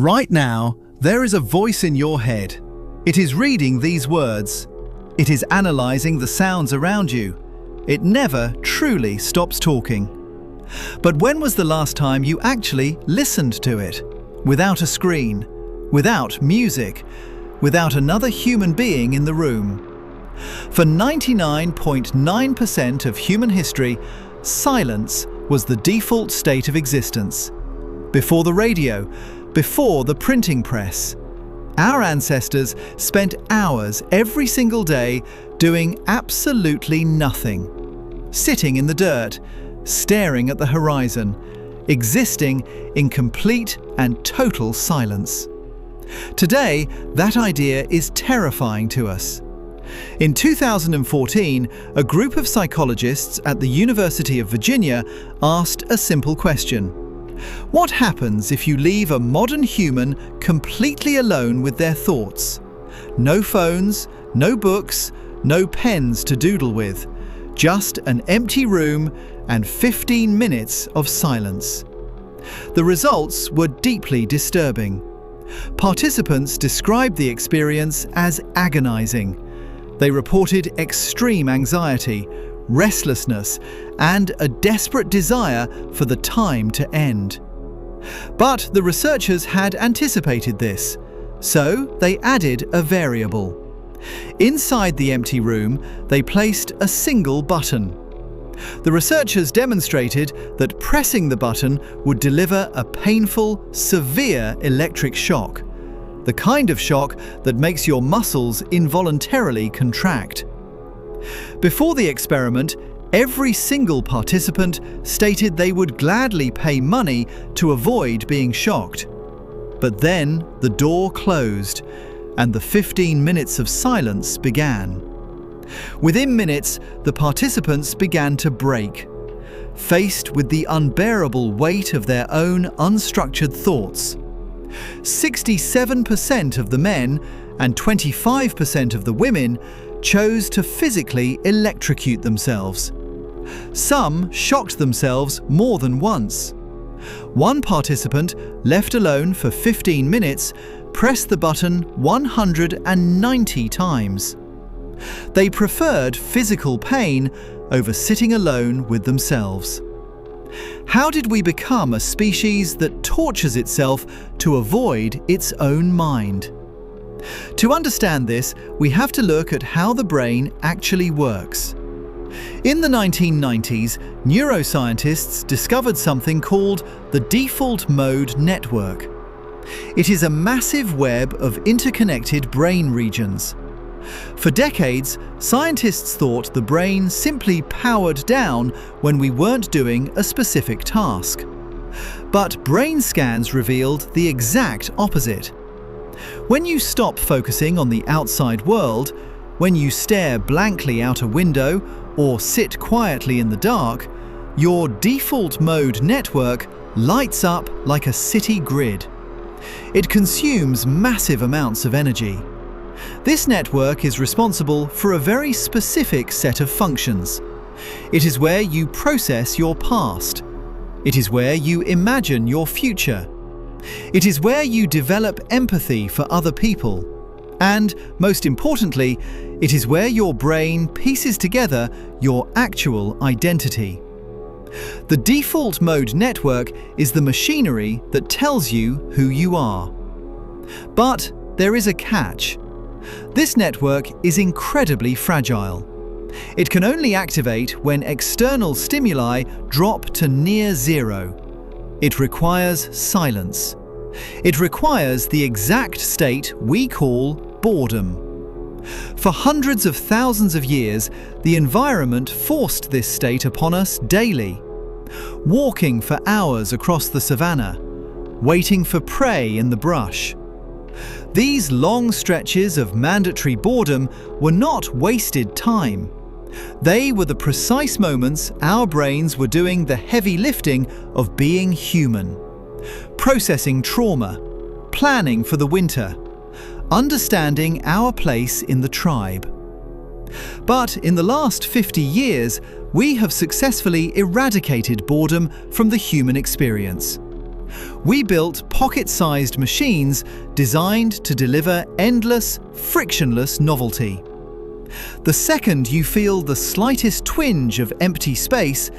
Right now, there is a voice in your head. It is reading these words. It is analyzing the sounds around you. It never truly stops talking. But when was the last time you actually listened to it? Without a screen, without music, without another human being in the room. For 99.9% of human history, silence was the default state of existence. Before the radio, before the printing press, our ancestors spent hours every single day doing absolutely nothing. Sitting in the dirt, staring at the horizon, existing in complete and total silence. Today, that idea is terrifying to us. In 2014, a group of psychologists at the University of Virginia asked a simple question. What happens if you leave a modern human completely alone with their thoughts? No phones, no books, no pens to doodle with, just an empty room and 15 minutes of silence. The results were deeply disturbing. Participants described the experience as agonizing. They reported extreme anxiety, restlessness, and a desperate desire for the time to end. But the researchers had anticipated this, so they added a variable. Inside the empty room, they placed a single button. The researchers demonstrated that pressing the button would deliver a painful, severe electric shock, the kind of shock that makes your muscles involuntarily contract. Before the experiment, every single participant stated they would gladly pay money to avoid being shocked. But then the door closed, and the 15 minutes of silence began. Within minutes, the participants began to break, faced with the unbearable weight of their own unstructured thoughts. 67% of the men and 25% of the women chose to physically electrocute themselves. Some shocked themselves more than once. One participant, left alone for 15 minutes, pressed the button 190 times. They preferred physical pain over sitting alone with themselves. How did we become a species that tortures itself to avoid its own mind? To understand this, we have to look at how the brain actually works. In the 1990s, neuroscientists discovered something called the default mode network. It is a massive web of interconnected brain regions. For decades, scientists thought the brain simply powered down when we weren't doing a specific task. But brain scans revealed the exact opposite. When you stop focusing on the outside world, when you stare blankly out a window or sit quietly in the dark, your default mode network lights up like a city grid. It consumes massive amounts of energy. This network is responsible for a very specific set of functions. It is where you process your past. It is where you imagine your future. It is where you develop empathy for other people. And, most importantly, it is where your brain pieces together your actual identity. The default mode network is the machinery that tells you who you are. But there is a catch. This network is incredibly fragile. It can only activate when external stimuli drop to near zero. It requires silence. It requires the exact state we call boredom. For hundreds of thousands of years, the environment forced this state upon us daily. Walking for hours across the savannah, waiting for prey in the brush. These long stretches of mandatory boredom were not wasted time. They were the precise moments our brains were doing the heavy lifting of being human. Processing trauma, planning for the winter, understanding our place in the tribe. But in the last 50 years, we have successfully eradicated boredom from the human experience. We built pocket-sized machines designed to deliver endless, frictionless novelty. The second you feel the slightest twinge of empty space,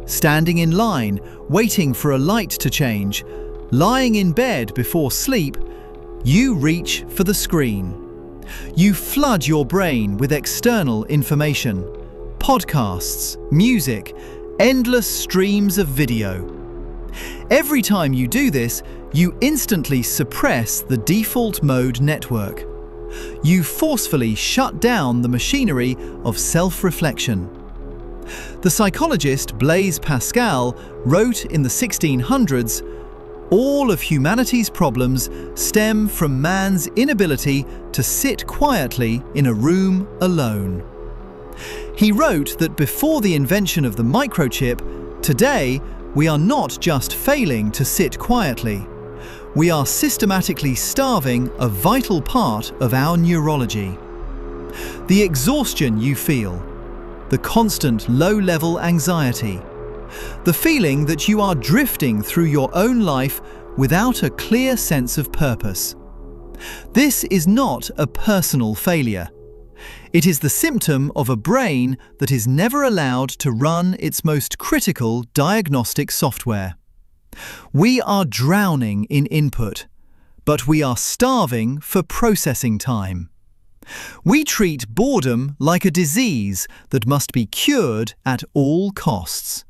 standing in line, waiting for a light to change, lying in bed before sleep, you reach for the screen. You flood your brain with external information, podcasts, music, endless streams of video. Every time you do this, you instantly suppress the default mode network. You forcefully shut down the machinery of self-reflection. The psychologist Blaise Pascal wrote in the 1600s, "All of humanity's problems stem from man's inability to sit quietly in a room alone." He wrote that before the invention of the microchip, today we are not just failing to sit quietly. We are systematically starving a vital part of our neurology. The exhaustion you feel, the constant low-level anxiety, the feeling that you are drifting through your own life without a clear sense of purpose. This is not a personal failure. It is the symptom of a brain that is never allowed to run its most critical diagnostic software. We are drowning in input, but we are starving for processing time. We treat boredom like a disease that must be cured at all costs.